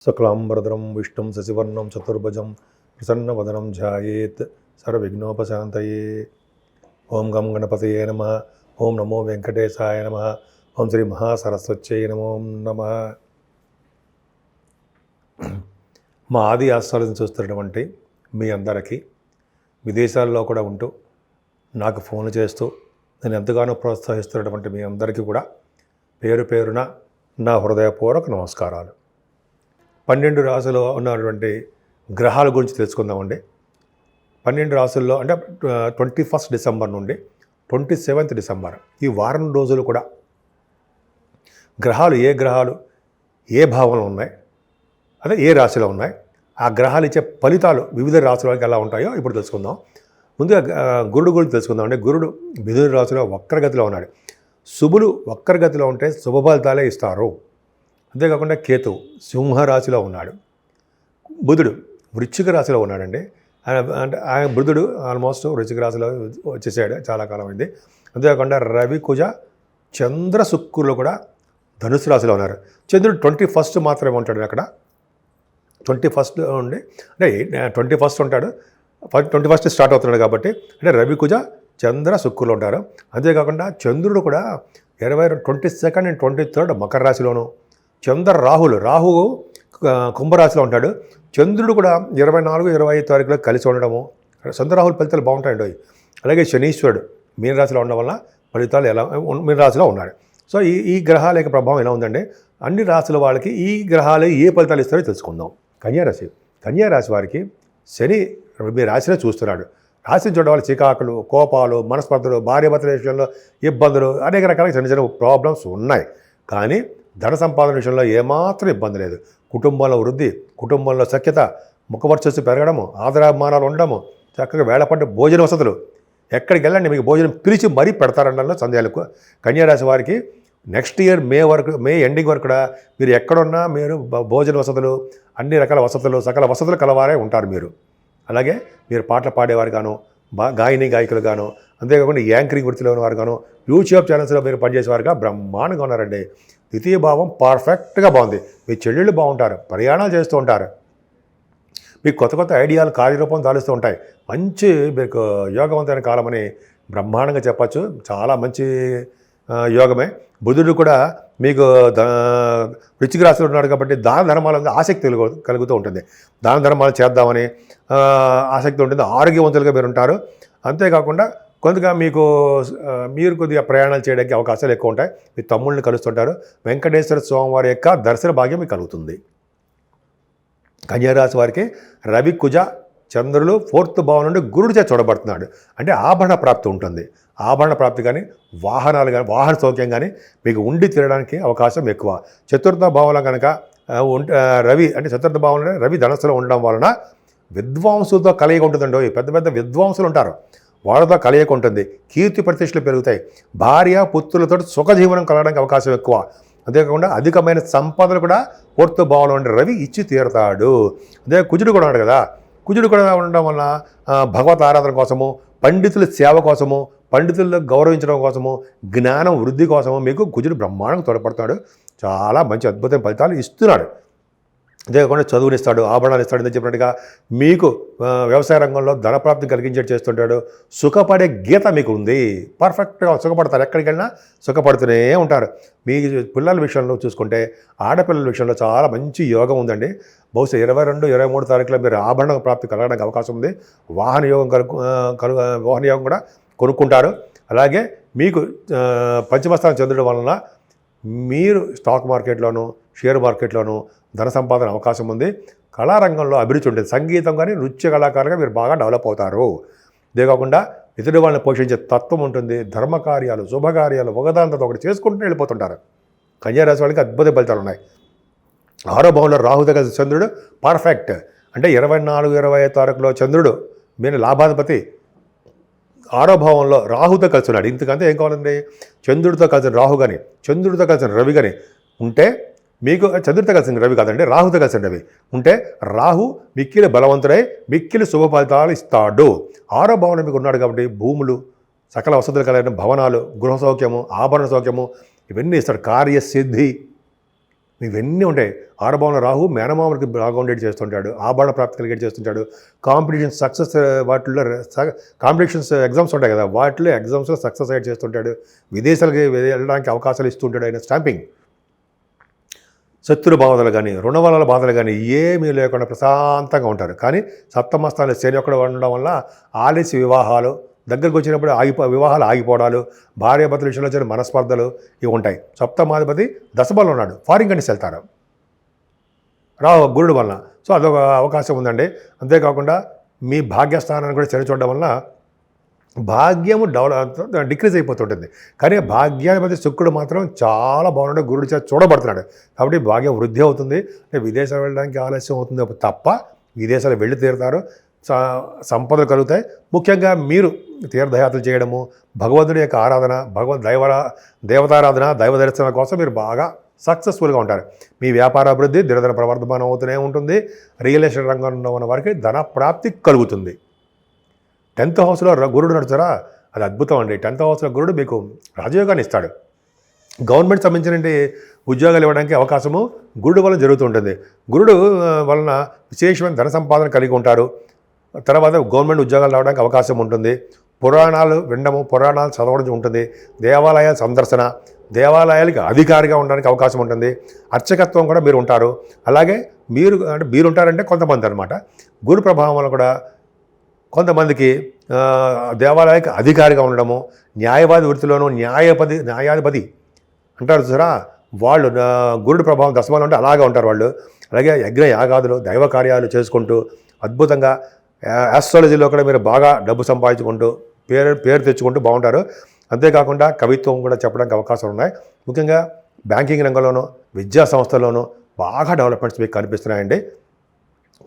శుక్లాంబరధరం విష్ణుం శశివర్ణం చతుర్భుజం ప్రసన్నవదనం ధ్యాయేత్ సర్వవిఘ్నోపశాంతయే. ఓం గం గణపతయే నమః. ఓం నమో వెంకటేశాయ నమః. ఓం శ్రీ మహాసరస్వత్యై నమో నమః. మా ఆది ఆస్ట్రాలజీని చూస్తున్నటువంటి మీ అందరికీ, విదేశాల్లో కూడా ఉంటూ నాకు ఫోన్లు చేస్తూ నేను ఎంతగానో ప్రోత్సహిస్తున్నటువంటి మీ అందరికీ కూడా పేరు పేరున నా హృదయపూర్వక నమస్కారాలు. 12 రాశుల్లో ఉన్నటువంటి గ్రహాల గురించి తెలుసుకుందామండి. 12 రాశుల్లో అంటే 21 డిసెంబర్ నుండి 27 డిసెంబర్ ఈ వారం రోజులు కూడా గ్రహాలు ఏ భావంలో ఉన్నాయి, అదే ఏ రాశిలో ఉన్నాయి, ఆ గ్రహాలు ఇచ్చే ఫలితాలు వివిధ రాశులకు ఎలా ఉంటాయో ఇప్పుడు తెలుసుకుందాం. ముందుగా గురుడు గురించి తెలుసుకుందాం. అంటే గురుడు మిథున రాశిలో వక్రగతిలో ఉన్నాడు. శుభులు వక్రగతిలో ఉంటే శుభ ఫలితాలే ఇస్తారు. అంతేకాకుండా కేతువు సింహరాశిలో ఉన్నాడు. బుధుడు వృశ్చిక రాశిలో ఉన్నాడండి. అంటే ఆయన బుధుడు ఆల్మోస్ట్ వృశ్చిక రాశిలో వచ్చేసాడు, చాలా కాలం అయింది. అంతేకాకుండా రవి, కుజ, చంద్ర, శుక్రులు కూడా ధనుసు రాశిలో ఉన్నారు. చంద్రుడు 21 మాత్రమే ఉంటాడు. అక్కడ 21 ఉండి అంటే 21 ఉంటాడు. 21 స్టార్ట్ అవుతున్నాడు కాబట్టి అంటే రవి, కుజ, చంద్ర, శుక్రులు ఉంటారు. అంతేకాకుండా చంద్రుడు కూడా 22 అండ్ 23 మకర రాశిలోను, రాహువు కుంభరాశిలో ఉంటాడు. చంద్రుడు కూడా 24, 25 తారీఖులో కలిసి ఉండడము, చంద్రరాహుల ఫలితాలు బాగుంటాయండి. అలాగే శనీశ్వరుడు మీనరాశిలో ఉండడం వల్ల ఫలితాలు ఎలా మీనరాశిలో ఉన్నాడు. సో ఈ గ్రహాల యొక్క ప్రభావం ఎలా ఉందండి, అన్ని రాశుల వాళ్ళకి ఈ గ్రహాలు ఏ ఫలితాలు ఇస్తారో తెలుసుకుందాం. కన్యారాశి వారికి శని మీ రాశిలో చూస్తున్నాడు. రాశిని చూడడం వల్ల చికాకులు, కోపాలు, మనస్పర్ధలు, భార్యాభర్తల విషయంలో ఇబ్బందులు, అనేక రకాల చిన్న ప్రాబ్లమ్స్ ఉన్నాయి. కానీ ధన సంపాదన విషయంలో ఏమాత్రం ఇబ్బంది లేదు. కుటుంబంలో వృద్ధి, కుటుంబంలో సఖ్యత, ముఖవర్చస్సు పెరగడము, ఆదరాభిమానాలు ఉండడము, చక్కగా వేళపడ్డ భోజన వసతులు, ఎక్కడికి వెళ్ళండి మీకు భోజనం పిలిచి మరీ పెడతారనడంలో సందేహాలకు. కన్యారాశి వారికి నెక్స్ట్ ఇయర్ మే ఎండింగ్ వరకు కూడా మీరు ఎక్కడున్నా మీరు భోజన వసతులు, అన్ని రకాల వసతులు, సకల వసతులు కలవారే ఉంటారు మీరు. అలాగే మీరు పాటలు పాడేవారు గాను, గాయకులు గాను, అంతేకాకుండా యాంకరింగ్ వృత్తిలో ఉన్నవారు గాను, యూట్యూబ్ ఛానల్స్లో మీరు పనిచేసేవారుగా బ్రహ్మాండంగా ఉన్నారండి. ద్వితీయ భావం పర్ఫెక్ట్గా బాగుంది. మీ చెల్లెళ్ళు బాగుంటారు, ప్రయాణాలు చేస్తూ ఉంటారు, మీకు కొత్త ఐడియాలు కార్యరూపం దాలుస్తూ ఉంటాయి. మంచి మీకు యోగవంతమైన కాలం అని బ్రహ్మాండంగా చెప్పచ్చు. చాలా మంచి యోగమే. బుధుడు కూడా మీకు వృశ్చిక రాశిలో ఉన్నాడు కాబట్టి దాన ధర్మాల మీద ఆసక్తి కలుగుతూ ఉంటుంది. దాన ధర్మాలు చేద్దామని ఆసక్తి ఉంటుంది. ఆరోగ్యవంతులుగా మీరు ఉంటారు. అంతేకాకుండా కొంతగా మీరు కొద్దిగా ప్రయాణాలు చేయడానికి అవకాశాలు ఎక్కువ ఉంటాయి. మీ తమ్ముళ్ళని కలుస్తుంటారు. వెంకటేశ్వర స్వామివారి యొక్క దర్శన భాగ్యం మీకు కలుగుతుంది. కన్యారాశి వారికి రవి, కుజ, చంద్రులు 4th భావం నుండి గురుడు చేత చూడబడుతున్నాడు. అంటే ఆభరణ ప్రాప్తి ఉంటుంది. ఆభరణ ప్రాప్తి కానీ, వాహనాలు కానీ, వాహన సౌఖ్యం కానీ మీకు ఉండి తీరడానికి అవకాశం ఎక్కువ. 4th భావంలో కనుక రవి అంటే 4th భావంలో రవి ధనస్సులో ఉండడం వలన విద్వాంసులతో కలయిక ఉంటుందండి. పెద్ద పెద్ద విద్వాంసులు ఉంటారు, వాళ్ళతో కలయిక ఉంటుంది. కీర్తి ప్రతిష్టలు పెరుగుతాయి. భార్య పుత్రులతో సుఖజీవనం కలగడానికి అవకాశం ఎక్కువ. అంతేకాకుండా అధికమైన సంపదలు కూడా 4th భావంలో ఉండే రవి ఇచ్చి తీరుతాడు. అదే కుజుడు కూడా ఉన్నాడు కదా. కుజుడు కూడా ఉండడం వలన భగవత్ ఆరాధన కోసము, పండితుల సేవ కోసము, పండితులను గౌరవించడం కోసము, జ్ఞానం వృద్ధి కోసము మీకు కుజుడు బ్రహ్మాండంగా తోడ్పడతాడు. చాలా మంచి అద్భుతమైన ఫలితాలు ఇస్తున్నాడు. అంతేకాకుండా చదువునిస్తాడు, ఆభరణాలు ఇస్తాడు. అని చెప్పినట్టుగా మీకు వ్యవసాయ రంగంలో ధనప్రాప్తి కలిగించేట్టు చేస్తుంటాడు. సుఖపడే గీత మీకు ఉంది. పర్ఫెక్ట్గా సుఖపడతారు. ఎక్కడికి వెళ్ళినా సుఖపడుతూనే ఉంటారు. మీ పిల్లల విషయంలో చూసుకుంటే ఆడపిల్లల విషయంలో చాలా మంచి యోగం ఉందండి. బహుశా 22, 23 తారీఖులో మీరు ఆభరణ ప్రాప్తి కలగడానికి అవకాశం ఉంది. వాహన యోగం కూడా కొనుక్కుంటారు. అలాగే మీకు పంచమస్థానం చెందడం వలన మీరు స్టాక్ మార్కెట్లోనూ, షేర్ మార్కెట్లోనూ ధన సంపాదన అవకాశం ఉంది. కళారంగంలో అభిరుచి ఉంటుంది. సంగీతం కానీ, నృత్య కళాకారులుగా మీరు బాగా డెవలప్ అవుతారు. ఇదే కాకుండా ఇతడి వాళ్ళని పోషించే తత్వం ఉంటుంది. ధర్మకార్యాలు, శుభకార్యాలు ఒకదాంతో ఒకటి చేసుకుంటూ వెళ్ళిపోతుంటారు. కన్యారాశి వాళ్ళకి అద్భుత ఫలితాలు ఉన్నాయి. 6వ భావంలో రాహుతో కలిసి చంద్రుడు పర్ఫెక్ట్. అంటే 24, 25 తారీఖులో చంద్రుడు మీరు లాభాధిపతి 6వ భావంలో రాహుతో కలిసి ఉన్నాడు. ఇంతకంటే ఏం కావాలండి, చంద్రుడితో కలిసిన రాహు కానీ, చంద్రుడితో కలిసిన రవి కానీ ఉంటే మీకు, చంద్రుడితో కలిసిన రవి కాదండి, రాహుతో కలిసిన రవి ఉంటే రాహు మిక్కిలి బలవంతుడై మిక్కిలి శుభ ఫలితాలు ఇస్తాడు. 6వ భావంలో మీకు ఉన్నాడు కాబట్టి భూములు, సకల వసతులు కలిగిన భవనాలు, గృహ సౌఖ్యము, ఆభరణ సౌఖ్యము ఇవన్నీ ఇస్తాడు. కార్యసిద్ధి ఇవన్నీ ఉంటాయి. ఆరభావంలో రాహు మేనమామకి బాగా ఉండేది చేస్తుంటాడు, ఆభరణ ప్రాప్తి కలిగేది చేస్తుంటాడు. కాంపిటీషన్ సక్సెస్ వాటిల్లో కాంపిటీషన్స్ ఎగ్జామ్స్ ఉంటాయి కదా, వాటిలో ఎగ్జామ్స్లో సక్సెస్ అయ్యేది చేస్తుంటాడు. విదేశాలకి వెళ్ళడానికి అవకాశాలు ఇస్తుంటాడు ఆయన. స్టాంపింగ్. శత్రు బాధలు కానీ రుణవలల బాధలు కానీ ఏమీ లేకుండా ప్రశాంతంగా ఉంటారు. కానీ సప్తమస్థానంలో శని ఒక్కడ ఉండడం వల్ల ఆలస్య వివాహాలు, దగ్గరకు వచ్చినప్పుడు వివాహాలు ఆగిపోవడాలు, భార్యాభర్తల విషయంలో వచ్చిన మనస్పర్ధలు ఇవి ఉంటాయి. సప్తమాధిపతి దశబలం ఉన్నాడు, ఫారిన్ కంట్రీస్ వెళ్తారు గురుడు వలన. సో అదొక అవకాశం ఉందండి. అంతేకాకుండా మీ భాగ్యస్థానాన్ని కూడా శని చూడడం వల్ల భాగ్యము డిక్రీజ్ అయిపోతుంటుంది. కానీ భాగ్యాధిపతి శుక్రుడు మాత్రం చాలా బాగున్నాడు, గురుడు చేత చూడబడుతున్నాడు. కాబట్టి భాగ్యం వృద్ధి అవుతుంది. అంటే విదేశాలు వెళ్ళడానికి ఆలస్యం అవుతుంది తప్ప విదేశాలు వెళ్ళి తీరుతారు, సంపదలు కలుగుతాయి. ముఖ్యంగా మీరు తీర్థయాత్రలు చేయడము, భగవంతుడి యొక్క ఆరాధన, దేవతారాధన, దైవ దర్శనం కోసం మీరు బాగా సక్సెస్ఫుల్గా ఉంటారు. మీ వ్యాపార అభివృద్ధి దినదిన ప్రవర్ధమానం అవుతూనే ఉంటుంది. రియల్ ఎస్టేట్ రంగంలో ఉన్న వారికి ధన ప్రాప్తి కలుగుతుంది. 10th హౌస్లో గురుడు నడుచురా, అది అద్భుతం అండి. 10th హౌస్లో గురుడు మీకు రాజయోగాన్ని ఇస్తాడు. గవర్నమెంట్ సంబంధించిన ఉద్యోగాలు ఇవ్వడానికి అవకాశము గురుడు వలన జరుగుతుంటుంది. గురుడు వలన విశేషమైన ధన సంపాదన కలిగి ఉంటారు. తర్వాత గవర్నమెంట్ ఉద్యోగాలు రావడానికి అవకాశం ఉంటుంది. పురాణాలు వినడము, పురాణాలు చదవడం ఉంటుంది. దేవాలయాల సందర్శన, దేవాలయాలకి అధికారిగా ఉండడానికి అవకాశం ఉంటుంది. అర్చకత్వం కూడా మీరు ఉంటారు. అలాగే మీరుంటారంటే కొంతమంది అనమాట. గురు ప్రభావం వల్ల కూడా కొంతమందికి దేవాలయానికి అధికారిగా ఉండడము, న్యాయవాది వృత్తిలోనూ న్యాయాధిపతి అంటారు చూసారా, వాళ్ళు గురుడు ప్రభావం దశమాలు అంటే అలాగే ఉంటారు వాళ్ళు. అలాగే యజ్ఞ యాగాదులు, దైవ కార్యాలు చేసుకుంటూ అద్భుతంగా ఆస్ట్రాలజీలో కూడా మీరు బాగా డబ్బు సంపాదించుకుంటూ పేరు తెచ్చుకుంటూ బాగుంటారు. అంతేకాకుండా కవిత్వం కూడా చెప్పడానికి అవకాశాలు ఉన్నాయి. ముఖ్యంగా బ్యాంకింగ్ రంగంలోనూ, విద్యా సంస్థల్లోనూ బాగా డెవలప్మెంట్స్ మీకు కనిపిస్తున్నాయండి.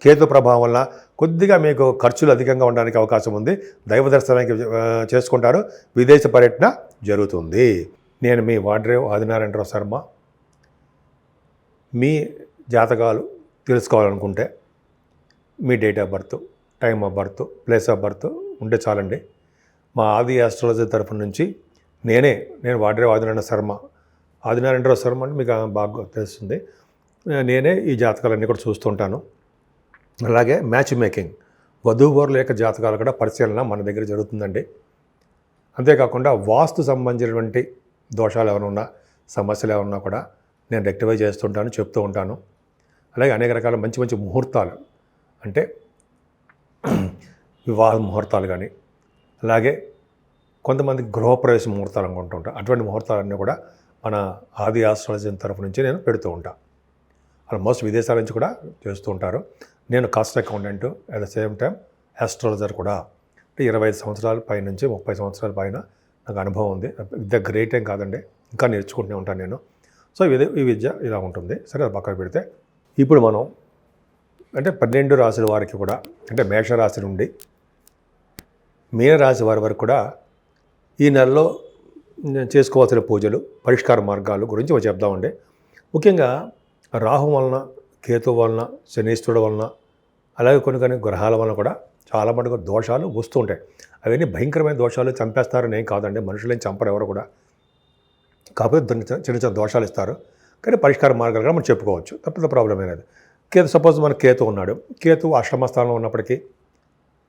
కేతు ప్రభావం వల్ల కొద్దిగా మీకు ఖర్చులు అధికంగా ఉండడానికి అవకాశం ఉంది. దైవ దర్శనానికి చేసుకుంటారు. విదేశ పర్యటన జరుగుతుంది. నేను మీ వాడ్రేవ్ ఆదినారాయణరావు శర్మ. మీ జాతకాలు తెలుసుకోవాలనుకుంటే మీ date of birth, time of birth, place of birth ఉంటే చాలండి. మా ఆది ఆస్ట్రాలజీ తరఫు నుంచి నేను వాడ్రేవ్ ఆదినారాయణరావు శర్మ అంటే మీకు బాగా తెలుస్తుంది. నేనే ఈ జాతకాలన్నీ కూడా చూస్తుంటాను. అలాగే మ్యాచ్ మేకింగ్, వధూవరుల యొక్క జాతకాలు కూడా పరిశీలన మన దగ్గర జరుగుతుందండి. అంతేకాకుండా వాస్తు సంబంధించినటువంటి దోషాలు ఏమైనా ఉన్నా, సమస్యలు ఏమైనా కూడా నేను రెక్టిఫై చేస్తుంటాను, చెప్తూ ఉంటాను. అలాగే అనేక రకాల మంచి మంచి ముహూర్తాలు, అంటే వివాహ ముహూర్తాలు కానీ, అలాగే కొంతమంది గృహప్రవేశ ముహూర్తాలు అనుకుంటుంటాను. అటువంటి ముహూర్తాలన్నీ కూడా మన ఆది ఆస్ట్రాలజీ తరఫు నుంచి నేను పెడుతూ ఉంటాను. ఆల్మోస్ట్ విదేశాల నుంచి కూడా చేస్తూ ఉంటారు. నేను cost accountant, at the same time astrologer కూడా. అంటే 25 సంవత్సరాల పై నుంచి 30 సంవత్సరాల పైన నాకు అనుభవం ఉంది. విద్య గ్రేట్ ఏం కాదండి, ఇంకా నేర్చుకుంటూనే ఉంటాను నేను. సో ఈ విద్య ఇలా ఉంటుంది. సరే, అది పక్కన పెడితే ఇప్పుడు మనం అంటే 12 రాశుల వారికి కూడా, అంటే మేషరాశి నుండి మీనరాశి వారి వరకు కూడా ఈ నెలలో చేసుకోవాల్సిన పూజలు, పరిష్కార మార్గాలు గురించి చెప్దామండి. ముఖ్యంగా రాహు వలన, కేతు వలన, శనీశ్వరుడు వలన, అలాగే కొన్ని గ్రహాల వలన కూడా చాలా మటుకు దోషాలు వస్తూ ఉంటాయి. అవన్నీ భయంకరమైన దోషాలు, చంపేస్తారని ఏం కాదండి. మనుషులేం చంపరు ఎవరు కూడా. కాకపోతే చిన్న చిన్న దోషాలు ఇస్తారు. కానీ పరిష్కార మార్గాలు కూడా మనం చెప్పుకోవచ్చు. తప్పదు, ప్రాబ్లం అనేది. సపోజ్ మన కేతు ఉన్నాడు. కేతు అష్టమ స్థానంలో ఉన్నప్పటికీ,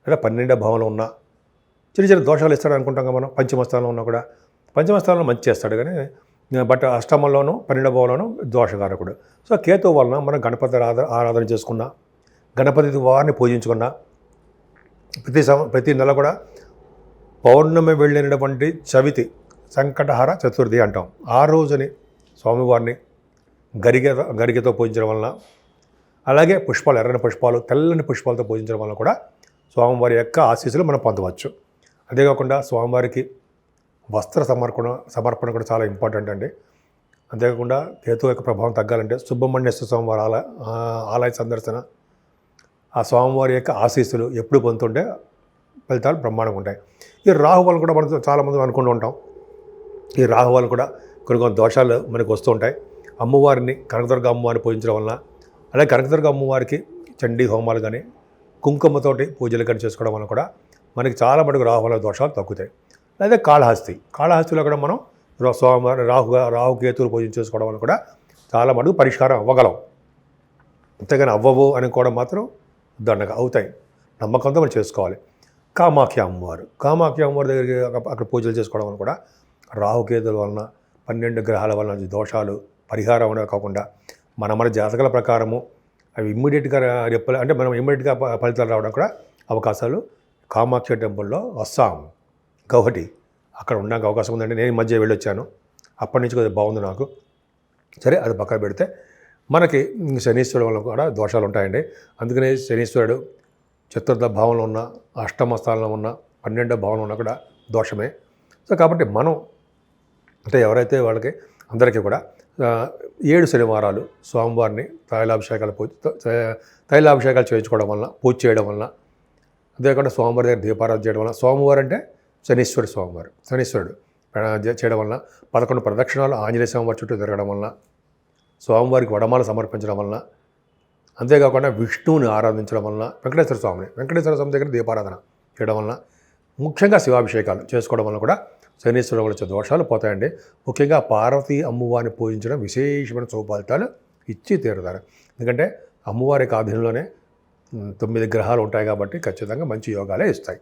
లేదా 12వ భావంలో ఉన్నా చిన్న చిన్న దోషాలు ఇస్తాడు అనుకుంటాం మనం. పంచమ స్థానంలో ఉన్నా కూడా, పంచమ స్థానంలో మంచి చేస్తాడు కానీ, బట్ అష్టమంలోనూ 12వ భావంలోనూ దోషకారకుడు. సో కేతు వలన మనం గణపతి ఆరాధన చేసుకున్నా, గణపతి వారిని పూజించుకున్నా, ప్రతి నెల కూడా పౌర్ణమి వెళ్ళినటువంటి చవితి, సంకటహర చతుర్థి అంటాం. ఆ రోజుని స్వామివారిని గరిగతో పూజించడం వలన, అలాగే పుష్పాలు, ఎర్రని పుష్పాలు, తెల్లని పుష్పాలతో పూజించడం వలన కూడా స్వామివారి యొక్క ఆశీస్సులు మనం పొందవచ్చు. అంతేకాకుండా స్వామివారికి వస్త్ర సమర్పణ కూడా చాలా ఇంపార్టెంట్ అండి. అంతేకాకుండా కేతు యొక్క ప్రభావం తగ్గాలంటే సుబ్రహ్మణ్యేశ్వర స్వామివారి ఆలయ సందర్శన, ఆ స్వామివారి యొక్క ఆశీస్సులు ఎప్పుడు పొందుతుంటే ఫలితాలు బ్రహ్మాండంగా ఉంటాయి. ఈ రాహు వల్ల కూడా మనం చాలామంది అనుకుంటూ ఉంటాం. ఈ రాహు వల్ల కూడా కొన్ని దోషాలు మనకు వస్తూ ఉంటాయి. అమ్మవారిని, కనకదుర్గ అమ్మవారిని పూజించడం వలన, అలాగే కనకదుర్గ అమ్మవారికి చండీ హోమాలు కానీ, కుంకుమతోటి పూజలు కానీ చేసుకోవడం వల్ల కూడా మనకి చాలా మటుకు రాహు వల్ల దోషాలు తగ్గుతాయి. కాళహస్తిలో కూడా మనం రాహుకేతువులు పూజ చేసుకోవడం వల్ల కూడా చాలా మటుకు పరిష్కారం అవ్వగలం. అంతేగాని అవ్వవు అనుకోవడం మాత్రం దండగా అవుతాయి. నమ్మకంతో మనం చేసుకోవాలి. కామాఖ్య అమ్మవారు దగ్గరికి అక్కడ పూజలు చేసుకోవడం వల్ల కూడా రాహుకేతుల వలన 12 గ్రహాల వలన దోషాలు పరిహారం అనేవి కాకుండా మన జాతకాల ప్రకారము అవి ఇమ్మీడియట్గా అంటే మనం ఇమ్మీడియట్గా ఫలితాలు రావడం కూడా అవకాశాలు కామాఖ్య టెంపుల్లో అస్సాం గౌహటి అక్కడ ఉండడానికి అవకాశం ఉందండి. నేను ఈ మధ్య వెళ్ళొచ్చాను. అప్పటి నుంచి కొద్దిగా బాగుంది నాకు. సరే, అది పక్కన పెడితే మనకి శనీశ్వరుడు వల్ల కూడా దోషాలు ఉంటాయండి. అందుకనే శనీశ్వరుడు చతుర్థ భావంలో ఉన్న, అష్టమ స్థానంలో ఉన్న, 12వ భావంలో ఉన్న కూడా దోషమే. సో కాబట్టి మనం అంటే ఎవరైతే వాళ్ళకి అందరికీ కూడా 7 శనివారాలు స్వామివారిని తైలాభిషేకాలు చేయించుకోవడం వలన, పూజ చేయడం వలన, అంతేకాకుండా స్వామివారి దగ్గర దీపారాధన చేయడం వలన, స్వామివారు అంటే శనీశ్వరుడు చేయడం వలన, 11 ప్రదక్షిణాలు ఆంజనేయ స్వామివారి చుట్టూ తిరగడం వలన, స్వామివారికి వడమాల సమర్పించడం వలన, అంతేకాకుండా విష్ణువుని ఆరాధించడం వలన, వెంకటేశ్వర స్వామి దగ్గర దీపారాధన చేయడం వలన, ముఖ్యంగా శివాభిషేకాలు చేసుకోవడం వలన కూడా శనీశ్వరుడు వచ్చే దోషాలు పోతాయండి. ముఖ్యంగా పార్వతీ అమ్మవారిని పూజించడం విశేషమైన శుభఫలితాలు ఇచ్చి తీరుతారు. ఎందుకంటే అమ్మవారికి ఆధీనంలోనే 9 గ్రహాలు ఉంటాయి కాబట్టి ఖచ్చితంగా మంచి యోగాలే ఇస్తాయి.